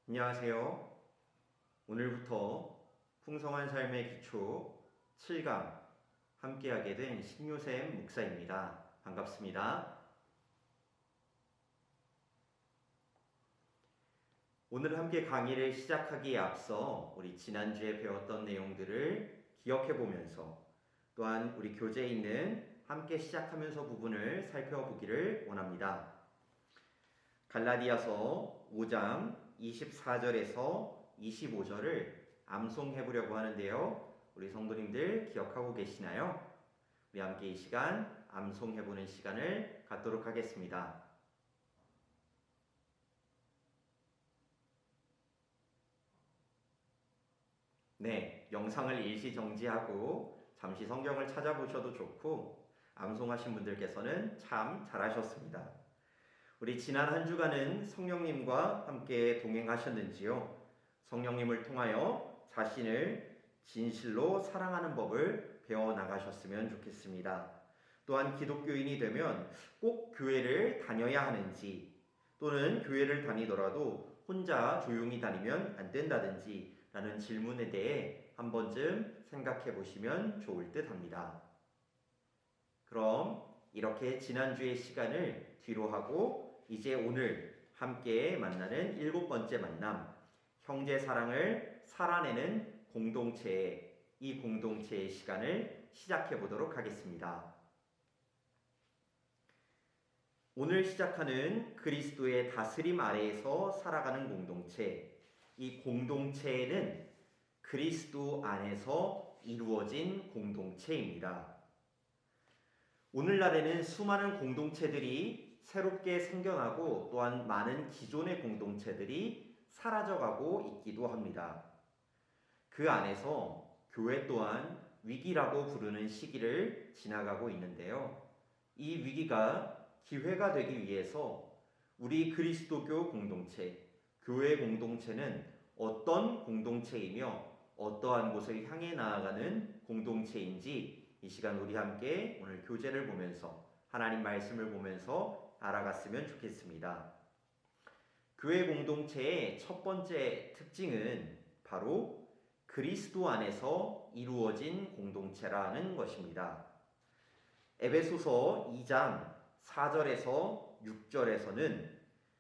안녕하세요. 오늘부터 풍성한 삶의 기초 7강 함께하게 된 신요샘 목사입니다. 반갑습니다. 오늘 함께 강의를 시작하기에 앞서 우리 지난주에 배웠던 내용들을 기억해 보면서 또한 우리 교재에 있는 함께 시작하면서 부분을 살펴보기를 원합니다. 갈라디아서 5장 24절에서 25절을 암송해 보려고 하는데요. 우리 성도님들 기억하고 계시나요? 우리 함께 이 시간 암송해 보는 시간을 갖도록 하겠습니다. 네, 영상을 일시 정지하고 잠시 성경을 찾아보셔도 좋고 암송하신 분들께서는 참 잘하셨습니다. 우리 지난 한 주간은 성령님과 함께 동행하셨는지요? 성령님을 통하여 자신을 진실로 사랑하는 법을 배워나가셨으면 좋겠습니다. 또한 기독교인이 되면 꼭 교회를 다녀야 하는지 또는 교회를 다니더라도 혼자 조용히 다니면 안 된다든지 라는 질문에 대해 한 번쯤 생각해 보시면 좋을 듯 합니다. 그럼 이렇게 지난주의 시간을 뒤로 하고 이제 오늘 함께 만나는 7번째 만남, 형제 사랑을 살아내는 공동체, 이 공동체의 시간을 시작해 보도록 하겠습니다. 오늘 시작하는 그리스도의 다스림 아래에서 살아가는 공동체, 이 공동체는 그리스도 안에서 이루어진 공동체입니다. 오늘날에는 수많은 공동체들이 새롭게 생겨나고 또한 많은 기존의 공동체들이 사라져가고 있기도 합니다. 그 안에서 교회 또한 위기라고 부르는 시기를 지나가고 있는데요. 이 위기가 기회가 되기 위해서 우리 그리스도교 공동체, 교회 공동체는 어떤 공동체이며 어떠한 곳을 향해 나아가는 공동체인지 이 시간 우리 함께 오늘 교재를 보면서 하나님 말씀을 보면서 알아갔으면 좋겠습니다. 교회 공동체의 첫 번째 특징은 바로 그리스도 안에서 이루어진 공동체라는 것입니다. 에베소서 2장 4절에서 6절에서는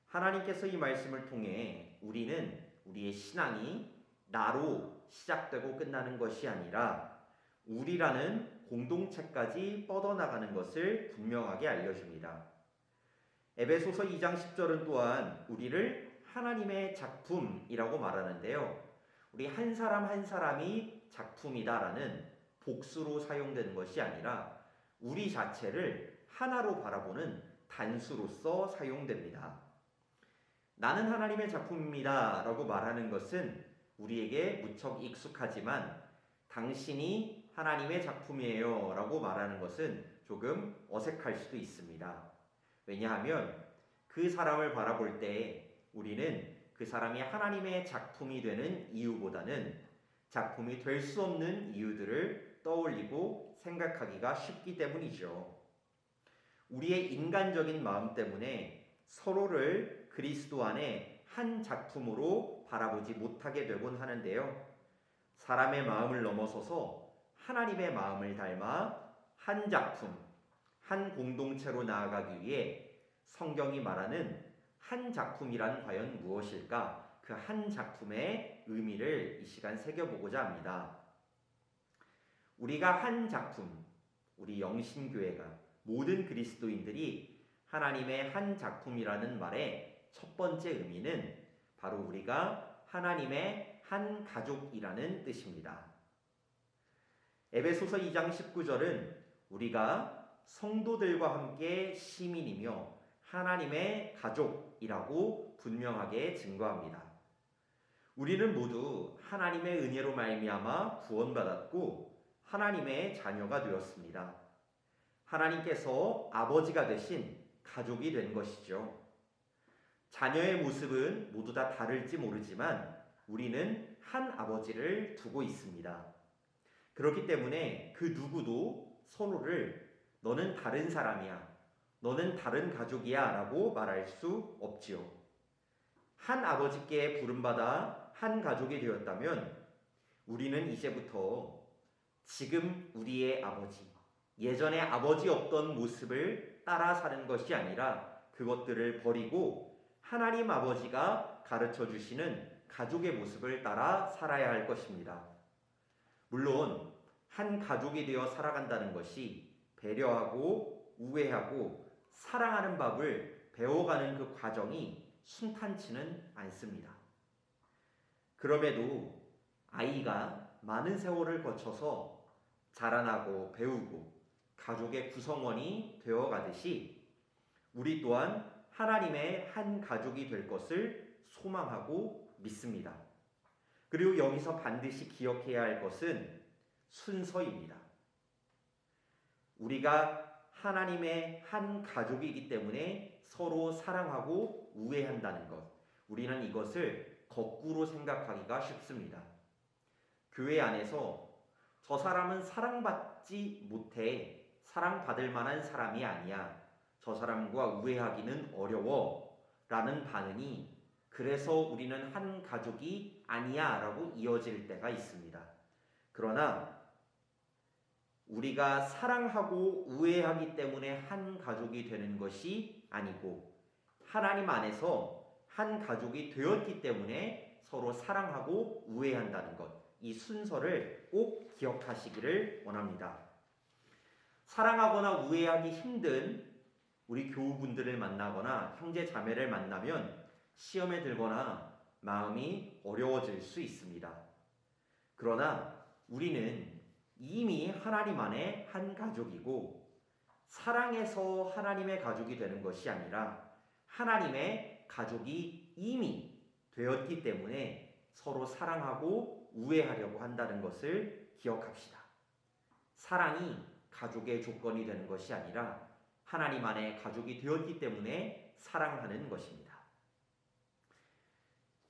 하나님께서 이 말씀을 통해 우리는 우리의 신앙이 나로 시작되고 끝나는 것이 아니라 우리라는 공동체까지 뻗어나가는 것을 분명하게 알려줍니다. 에베소서 2장 10절은 또한 우리를 하나님의 작품이라고 말하는데요. 우리 한 사람 한 사람이 작품이다라는 복수로 사용되는 것이 아니라 우리 자체를 하나로 바라보는 단수로서 사용됩니다. 나는 하나님의 작품입니다 라고 말하는 것은 우리에게 무척 익숙하지만 당신이 하나님의 작품이에요 라고 말하는 것은 조금 어색할 수도 있습니다. 왜냐하면 그 사람을 바라볼 때 우리는 그 사람이 하나님의 작품이 되는 이유보다는 작품이 될 수 없는 이유들을 떠올리고 생각하기가 쉽기 때문이죠. 우리의 인간적인 마음 때문에 서로를 그리스도 안에 한 작품으로 바라보지 못하게 되곤 하는데요. 사람의 마음을 넘어서서 하나님의 마음을 닮아 한 작품, 한 공동체로 나아가기 위해 성경이 말하는 한 작품이란 과연 무엇일까? 그 한 작품의 의미를 이 시간 새겨보고자 합니다. 우리가 한 작품, 우리 영신교회가 모든 그리스도인들이 하나님의 한 작품이라는 말의 첫 번째 의미는 바로 우리가 하나님의 한 가족이라는 뜻입니다. 에베소서 2장 19절은 우리가 성도들과 함께 시민이며 하나님의 가족이라고 분명하게 증거합니다. 우리는 모두 하나님의 은혜로 말미암아 구원받았고 하나님의 자녀가 되었습니다. 하나님께서 아버지가 되신 가족이 된 것이죠. 자녀의 모습은 모두 다 다를지 모르지만 우리는 한 아버지를 두고 있습니다. 그렇기 때문에 그 누구도 서로를 너는 다른 사람이야, 너는 다른 가족이야 라고 말할 수 없지요. 한 아버지께 부름받아 한 가족이 되었다면 우리는 이제부터 지금 우리의 아버지, 예전에 아버지 없던 모습을 따라 사는 것이 아니라 그것들을 버리고 하나님 아버지가 가르쳐 주시는 가족의 모습을 따라 살아야 할 것입니다. 물론 한 가족이 되어 살아간다는 것이 배려하고 우애하고 사랑하는 법을 배워가는 그 과정이 순탄치는 않습니다. 그럼에도 아이가 많은 세월을 거쳐서 자라나고 배우고 가족의 구성원이 되어가듯이 우리 또한 하나님의 한 가족이 될 것을 소망하고 믿습니다. 그리고 여기서 반드시 기억해야 할 것은 순서입니다. 우리가 하나님의 한 가족이기 때문에 서로 사랑하고 우애한다는 것, 우리는 이것을 거꾸로 생각하기가 쉽습니다. 교회 안에서 저 사람은 사랑받지 못해 사랑받을 만한 사람이 아니야, 저 사람과 우애하기는 어려워 라는 반응이 그래서 우리는 한 가족이 아니야 라고 이어질 때가 있습니다. 그러나 우리가 사랑하고 우애하기 때문에 한 가족이 되는 것이 아니고 하나님 안에서 한 가족이 되었기 때문에 서로 사랑하고 우애한다는 것, 이 순서를 꼭 기억하시기를 원합니다. 사랑하거나 우애하기 힘든 우리 교우분들을 만나거나 형제 자매를 만나면 시험에 들거나 마음이 어려워질 수 있습니다. 그러나 우리는 이미 하나님 안에 한 가족이고 사랑해서 하나님의 가족이 되는 것이 아니라 하나님의 가족이 이미 되었기 때문에 서로 사랑하고 우애하려고 한다는 것을 기억합시다. 사랑이 가족의 조건이 되는 것이 아니라 하나님 안에 가족이 되었기 때문에 사랑하는 것입니다.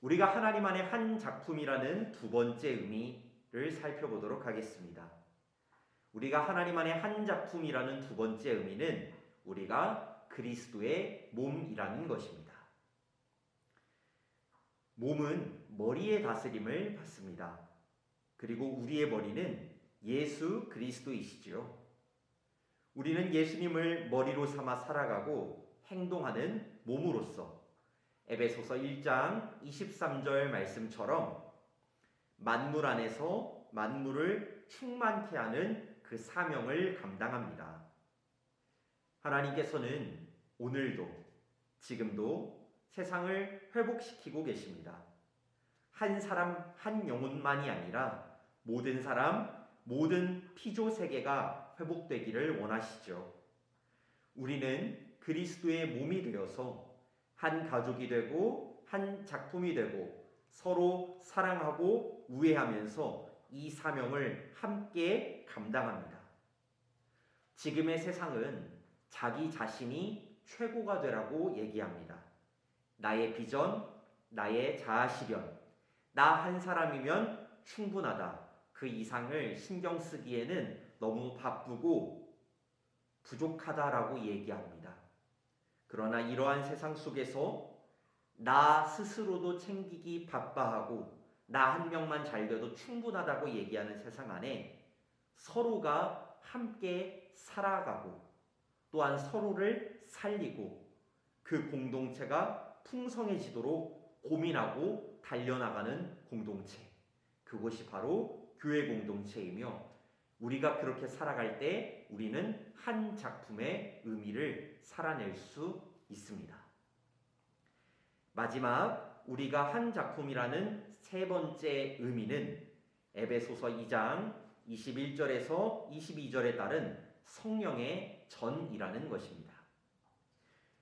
우리가 하나님 안에 한 작품이라는 두 번째 의미를 살펴보도록 하겠습니다. 우리가 하나님 안에 한 작품이라는 두 번째 의미는 우리가 그리스도의 몸이라는 것입니다. 몸은 머리의 다스림을 받습니다. 그리고 우리의 머리는 예수 그리스도이시지요. 우리는 예수님을 머리로 삼아 살아가고 행동하는 몸으로서 에베소서 1장 23절 말씀처럼 만물 안에서 만물을 충만케 하는 그 사명을 감당합니다. 하나님께서는 오늘도 지금도 세상을 회복시키고 계십니다. 한 사람 한 영혼만이 아니라 모든 사람 모든 피조 세계가 회복되기를 원하시죠. 우리는 그리스도의 몸이 되어서 한 가족이 되고 한 작품이 되고 서로 사랑하고 우애하면서 이 사명을 함께 감당합니다. 지금의 세상은 자기 자신이 최고가 되라고 얘기합니다. 나의 비전, 나의 자아실현, 나 한 사람이면 충분하다. 그 이상을 신경 쓰기에는 너무 바쁘고 부족하다라고 얘기합니다. 그러나 이러한 세상 속에서 나 스스로도 챙기기 바빠하고 나 한 명만 잘 돼도 충분하다고 얘기하는 세상 안에 서로가 함께 살아가고 또한 서로를 살리고 그 공동체가 풍성해지도록 고민하고 달려나가는 공동체, 그것이 바로 교회 공동체이며 우리가 그렇게 살아갈 때 우리는 한 작품의 의미를 살아낼 수 있습니다. 마지막 우리가 한 작품이라는 세 번째 의미는 에베소서 2장 21절에서 22절에 따른 성령의 전이라는 것입니다.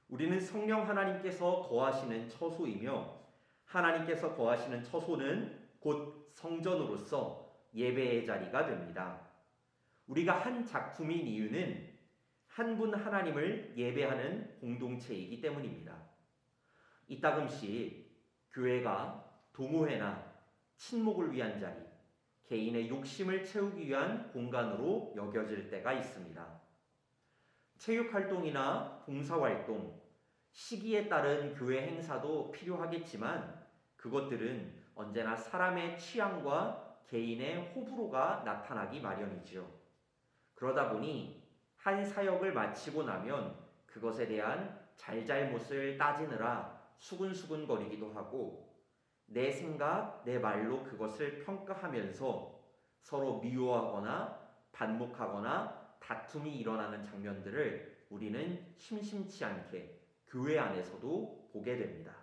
우리는 성령 하나님께서 거하시는 처소이며 하나님께서 거하시는 처소는 곧 성전으로서 예배의 자리가 됩니다. 우리가 한 작품인 이유는 한 분 하나님을 예배하는 공동체이기 때문입니다. 이따금씩 교회가 동호회나 친목을 위한 자리, 개인의 욕심을 채우기 위한 공간으로 여겨질 때가 있습니다. 체육활동이나 봉사활동, 시기에 따른 교회 행사도 필요하겠지만 그것들은 언제나 사람의 취향과 개인의 호불호가 나타나기 마련이지요. 그러다 보니 한 사역을 마치고 나면 그것에 대한 잘잘못을 따지느라 수근수근거리기도 하고 내 생각, 내 말로 그것을 평가하면서 서로 미워하거나 반목하거나 다툼이 일어나는 장면들을 우리는 심심치 않게 교회 안에서도 보게 됩니다.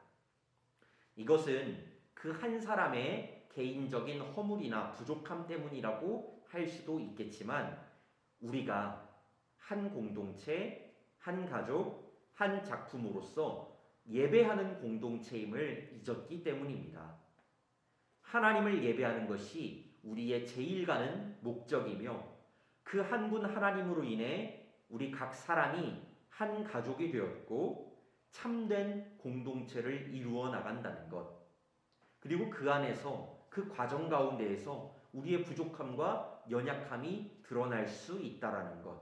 이것은 그 한 사람의 개인적인 허물이나 부족함 때문이라고 할 수도 있겠지만 우리가 한 공동체, 한 가족, 한 작품으로서 예배하는 공동체임을 잊었기 때문입니다. 하나님을 예배하는 것이 우리의 제일 가는 목적이며 그 한 분 하나님으로 인해 우리 각 사람이 한 가족이 되었고 참된 공동체를 이루어 나간다는 것, 그리고 그 안에서 그 과정 가운데에서 우리의 부족함과 연약함이 드러날 수 있다라는 것,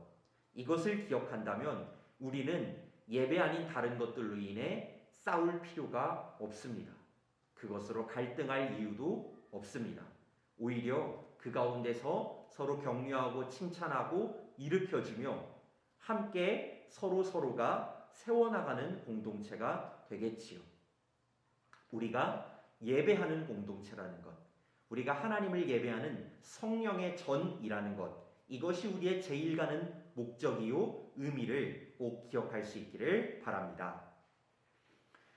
이것을 기억한다면 우리는 예배 아닌 다른 것들로 인해 싸울 필요가 없습니다. 그것으로 갈등할 이유도 없습니다. 오히려 그 가운데서 서로 격려하고 칭찬하고 일으켜주며 함께 서로가 세워나가는 공동체가 되겠지요. 우리가 예배하는 공동체라는 것, 우리가 하나님을 예배하는 성령의 전이라는 것, 이것이 우리의 제일 가는 목적이요 의미를 꼭 기억할 수 있기를 바랍니다.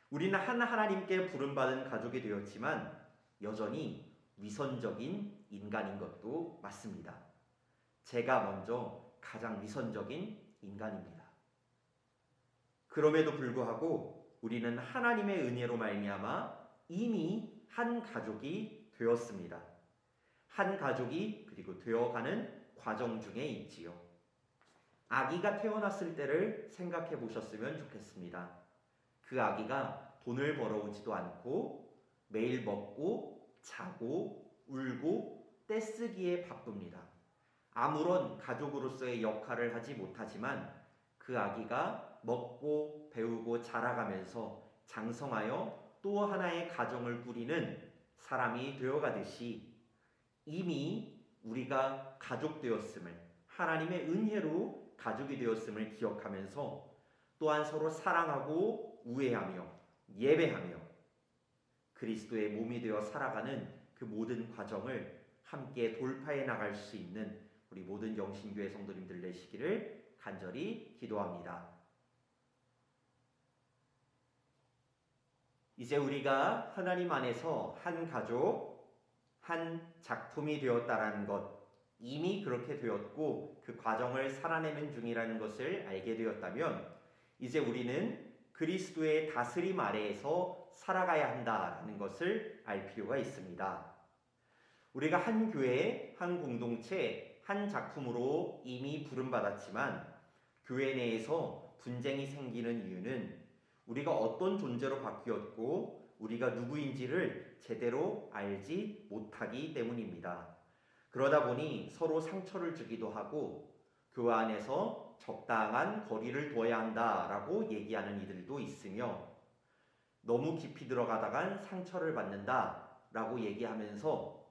우리는 한 하나님께 부름받은 가족이 되었지만 여전히 위선적인 인간인 것도 맞습니다. 제가 먼저 가장 위선적인 인간입니다. 그럼에도 불구하고 우리는 하나님의 은혜로 말미암아 이미 한 가족이 되었습니다. 한 가족이 그리고 되어가는 과정 중에 있지요. 아기가 태어났을 때를 생각해 보셨으면 좋겠습니다. 그 아기가 돈을 벌어오지도 않고 매일 먹고 자고 울고 떼쓰기에 바쁩니다. 아무런 가족으로서의 역할을 하지 못하지만 그 아기가 먹고 배우고 자라가면서 장성하여 또 하나의 가정을 꾸리는 사람이 되어가듯이 이미 우리가 가족 되었음을, 하나님의 은혜로 가족이 되었음을 기억하면서 또한 서로 사랑하고 우애하며 예배하며 그리스도의 몸이 되어 살아가는 그 모든 과정을 함께 돌파해 나갈 수 있는 우리 모든 영신교회 성도님들 되시기를 간절히 기도합니다. 이제 우리가 하나님 안에서 한 가족, 한 작품이 되었다라는 것, 이미 그렇게 되었고 그 과정을 살아내는 중이라는 것을 알게 되었다면 이제 우리는 그리스도의 다스림 아래에서 살아가야 한다는 것을 알 필요가 있습니다. 우리가 한 교회, 한 공동체, 한 작품으로 이미 부름받았지만 교회 내에서 분쟁이 생기는 이유는 우리가 어떤 존재로 바뀌었고 우리가 누구인지를 제대로 알지 못하기 때문입니다. 그러다 보니 서로 상처를 주기도 하고 교회 안에서 적당한 거리를 둬야 한다라고 얘기하는 이들도 있으며 너무 깊이 들어가다간 상처를 받는다라고 얘기하면서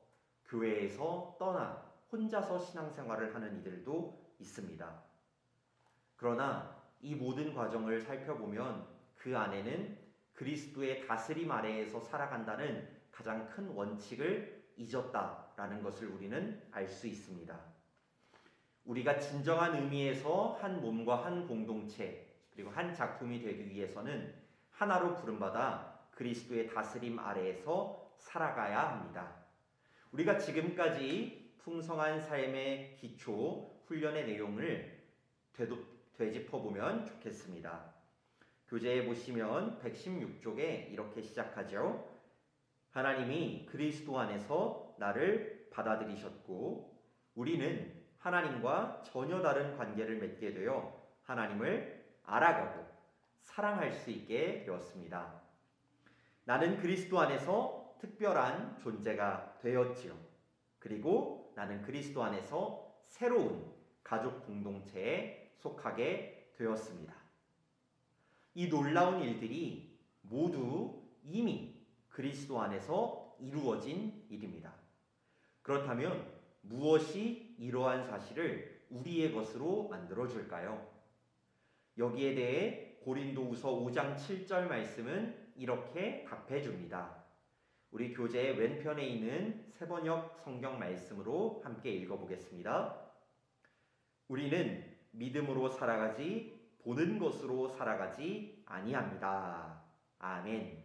교회에서 떠나 혼자서 신앙생활을 하는 이들도 있습니다. 그러나 이 모든 과정을 살펴보면 그 안에는 그리스도의 다스림 아래에서 살아간다는 가장 큰 원칙을 잊었다라는 것을 우리는 알 수 있습니다. 우리가 진정한 의미에서 한 몸과 한 공동체 그리고 한 작품이 되기 위해서는 하나로 부름받아 그리스도의 다스림 아래에서 살아가야 합니다. 우리가 지금까지 풍성한 삶의 기초 훈련의 내용을 되짚어보면 좋겠습니다. 교재에 보시면 116쪽에 이렇게 시작하죠. 하나님이 그리스도 안에서 나를 받아들이셨고 우리는 하나님과 전혀 다른 관계를 맺게 되어 하나님을 알아가고 사랑할 수 있게 되었습니다. 나는 그리스도 안에서 특별한 존재가 되었지요. 그리고 나는 그리스도 안에서 새로운 가족 공동체에 속하게 되었습니다. 이 놀라운 일들이 모두 이미 그리스도 안에서 이루어진 일입니다. 그렇다면 무엇이 이러한 사실을 우리의 것으로 만들어줄까요? 여기에 대해 고린도후서 5장 7절 말씀은 이렇게 답해 줍니다. 우리 교재의 왼편에 있는 새번역 성경 말씀으로 함께 읽어보겠습니다. 우리는 믿음으로 살아가지 보는 것으로 살아가지 아니합니다. 아멘.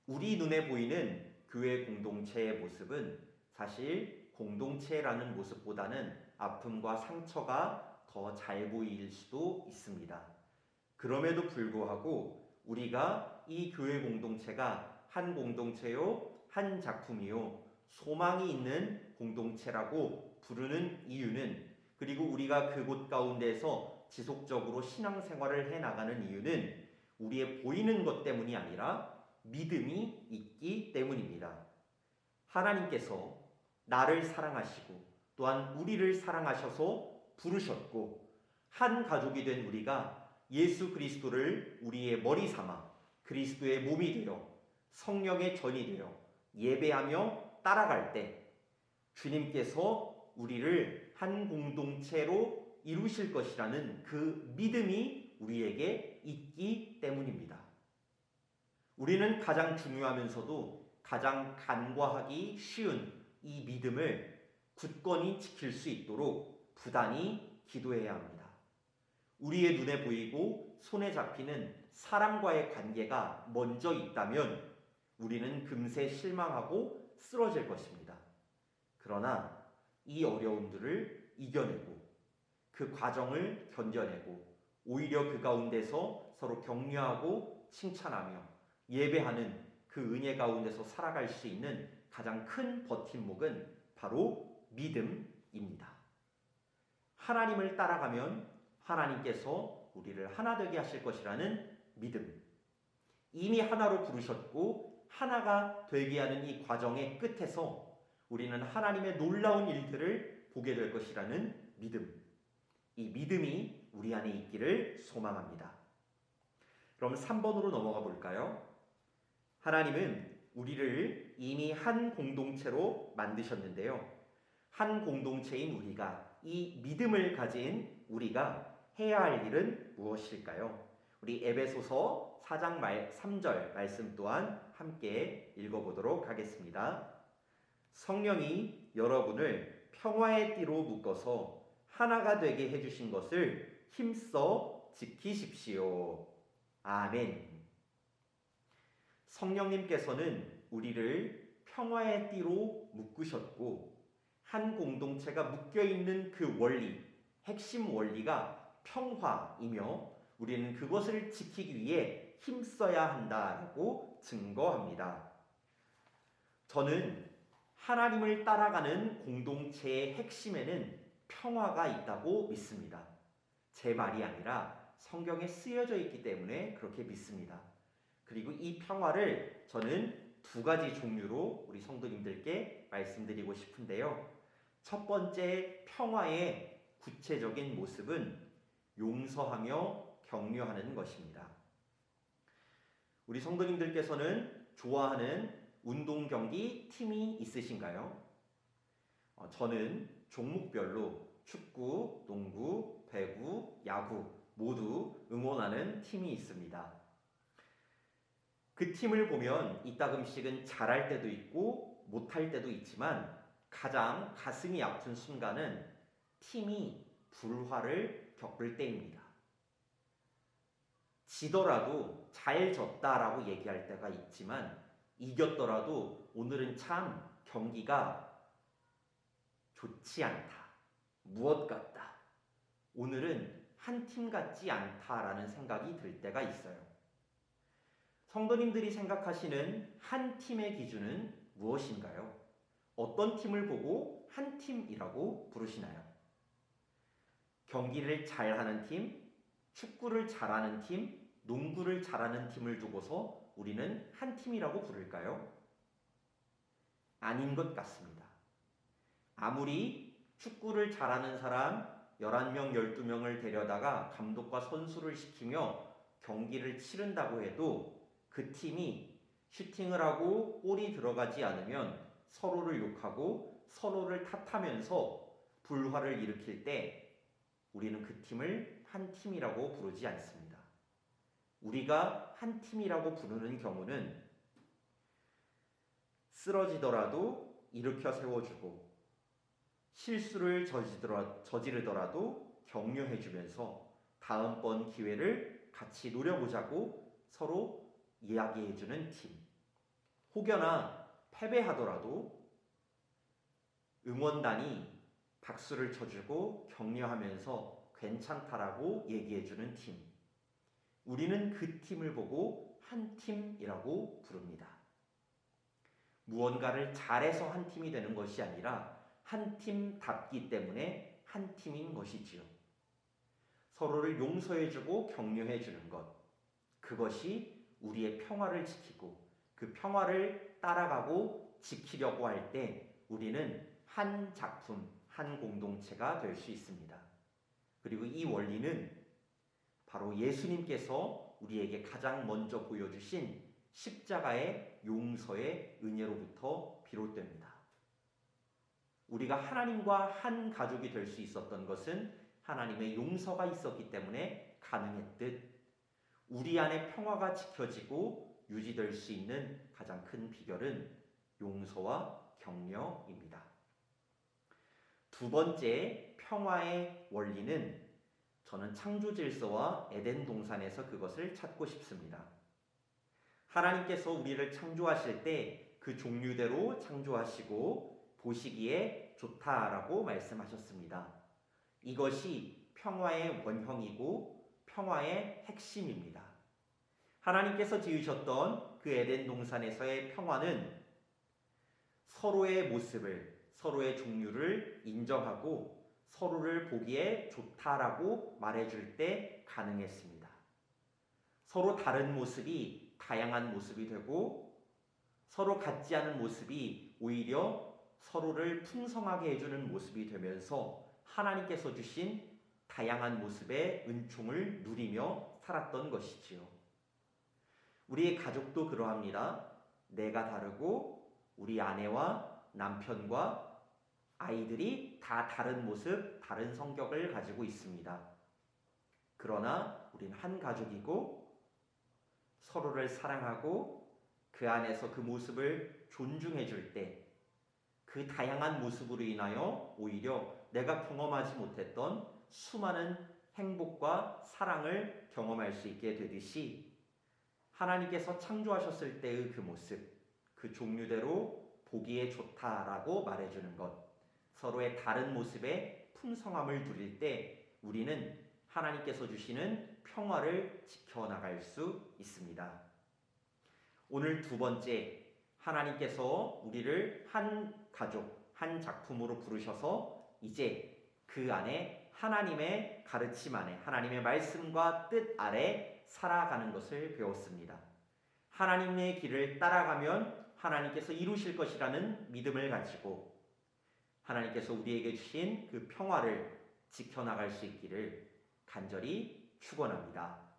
우리 눈에 보이는 교회 공동체의 모습은 사실 공동체라는 모습보다는 아픔과 상처가 더 잘 보일 수도 있습니다. 그럼에도 불구하고 우리가 이 교회 공동체가 한 공동체요, 한 작품이요, 소망이 있는 공동체라고 부르는 이유는, 그리고 우리가 그곳 가운데서 지속적으로 신앙생활을 해나가는 이유는 우리의 보이는 것 때문이 아니라 믿음이 있기 때문입니다. 하나님께서 나를 사랑하시고 또한 우리를 사랑하셔서 부르셨고, 한 가족이 된 우리가 예수 그리스도를 우리의 머리 삼아 그리스도의 몸이 되어 성령의 전이 되어 예배하며 따라갈 때 주님께서 우리를 한 공동체로 이루실 것이라는 그 믿음이 우리에게 있기 때문입니다. 우리는 가장 중요하면서도 가장 간과하기 쉬운 이 믿음을 굳건히 지킬 수 있도록 부단히 기도해야 합니다. 우리의 눈에 보이고 손에 잡히는 사람과의 관계가 먼저 있다면 우리는 금세 실망하고 쓰러질 것입니다. 그러나 이 어려움들을 이겨내고 그 과정을 견뎌내고 오히려 그 가운데서 서로 격려하고 칭찬하며 예배하는 그 은혜 가운데서 살아갈 수 있는 가장 큰 버팀목은 바로 믿음입니다. 하나님을 따라가면 하나님께서 우리를 하나 되게 하실 것이라는 믿음. 이미 하나로 부르셨고 하나가 되게 하는 이 과정의 끝에서 우리는 하나님의 놀라운 일들을 보게 될 것이라는 믿음. 이 믿음이 우리 안에 있기를 소망합니다. 그럼 3번으로 넘어가 볼까요? 하나님은 우리를 이미 한 공동체로 만드셨는데요. 한 공동체인 우리가, 이 믿음을 가진 우리가 해야 할 일은 무엇일까요? 우리 에베소서 4장 3절 말씀 또한 함께 읽어보도록 하겠습니다. 성령이 여러분을 평화의 띠로 묶어서 하나가 되게 해주신 것을 힘써 지키십시오. 아멘. 성령님께서는 우리를 평화의 띠로 묶으셨고, 한 공동체가 묶여있는 그 원리, 핵심 원리가 평화이며 우리는 그것을 지키기 위해 힘써야 한다고 증거합니다. 저는 하나님을 따라가는 공동체의 핵심에는 평화가 있다고 믿습니다. 제 말이 아니라 성경에 쓰여져 있기 때문에 그렇게 믿습니다. 그리고 이 평화를 저는 두 가지 종류로 우리 성도님들께 말씀드리고 싶은데요. 첫 번째 평화의 구체적인 모습은 용서하며 격려하는 것입니다. 우리 성도님들께서는 좋아하는 운동 경기 팀이 있으신가요? 저는 종목별로 축구, 농구, 배구, 야구 모두 응원하는 팀이 있습니다. 그 팀을 보면 이따금씩은 잘할 때도 있고 못할 때도 있지만 가장 가슴이 아픈 순간은 팀이 불화를 겪을 때입니다. 지더라도 잘 졌다라고 얘기할 때가 있지만 이겼더라도 오늘은 참 경기가 좋지 않다. 무엇 같다. 오늘은 한 팀 같지 않다라는 생각이 들 때가 있어요. 성도님들이 생각하시는 한 팀의 기준은 무엇인가요? 어떤 팀을 보고 한 팀이라고 부르시나요? 경기를 잘하는 팀, 축구를 잘하는 팀, 농구를 잘하는 팀을 두고서 우리는 한 팀이라고 부를까요? 아닌 것 같습니다. 아무리 축구를 잘하는 사람 11명, 12명을 데려다가 감독과 선수를 시키며 경기를 치른다고 해도 그 팀이 슈팅을 하고 골이 들어가지 않으면 서로를 욕하고 서로를 탓하면서 불화를 일으킬 때 우리는 그 팀을 한 팀이라고 부르지 않습니다. 우리가 한 팀이라고 부르는 경우는 쓰러지더라도 일으켜 세워주고 실수를 저지르더라도 격려해주면서 다음번 기회를 같이 노려보자고 서로 이야기해주는 팀. 혹여나 패배하더라도 응원단이 박수를 쳐주고 격려하면서 괜찮다라고 얘기해주는 팀. 우리는 그 팀을 보고 한 팀이라고 부릅니다. 무언가를 잘해서 한 팀이 되는 것이 아니라 한 팀답기 때문에 한 팀인 것이지요. 서로를 용서해주고 격려해주는 것. 그것이 우리의 평화를 지키고 그 평화를 따라가고 지키려고 할 때 우리는 한 작품, 한 공동체가 될 수 있습니다. 그리고 이 원리는 바로 예수님께서 우리에게 가장 먼저 보여주신 십자가의 용서의 은혜로부터 비롯됩니다. 우리가 하나님과 한 가족이 될 수 있었던 것은 하나님의 용서가 있었기 때문에 가능했듯 우리 안에 평화가 지켜지고 유지될 수 있는 가장 큰 비결은 용서와 격려입니다. 두 번째 평화의 원리는 저는 창조 질서와 에덴 동산에서 그것을 찾고 싶습니다. 하나님께서 우리를 창조하실 때 그 종류대로 창조하시고 보시기에 좋다라고 말씀하셨습니다. 이것이 평화의 원형이고 평화의 핵심입니다. 하나님께서 지으셨던 그 에덴 동산에서의 평화는 서로의 모습을, 서로의 종류를 인정하고 서로를 보기에 좋다라고 말해줄 때 가능했습니다. 서로 다른 모습이 다양한 모습이 되고 서로 같지 않은 모습이 오히려 서로를 풍성하게 해주는 모습이 되면서 하나님께서 주신 다양한 모습의 은총을 누리며 살았던 것이지요. 우리의 가족도 그러합니다. 내가 다르고 우리 아내와 남편과 아이들이 다 다른 모습, 다른 성격을 가지고 있습니다. 그러나 우린 한 가족이고 서로를 사랑하고 그 안에서 그 모습을 존중해 줄 때 그 다양한 모습으로 인하여 오히려 내가 경험하지 못했던 수많은 행복과 사랑을 경험할 수 있게 되듯이 하나님께서 창조하셨을 때의 그 모습, 그 종류대로 보기에 좋다라고 말해주는 것, 서로의 다른 모습의 풍성함을 누릴 때 우리는 하나님께서 주시는 평화를 지켜나갈 수 있습니다. 오늘 두 번째, 하나님께서 우리를 한 가족, 한 작품으로 부르셔서 이제 그 안에 하나님의 가르침 안에, 하나님의 말씀과 뜻 아래 살아가는 것을 배웠습니다. 하나님의 길을 따라가면 하나님께서 이루실 것이라는 믿음을 가지고 하나님께서 우리에게 주신 그 평화를 지켜나갈 수 있기를 간절히 축원합니다.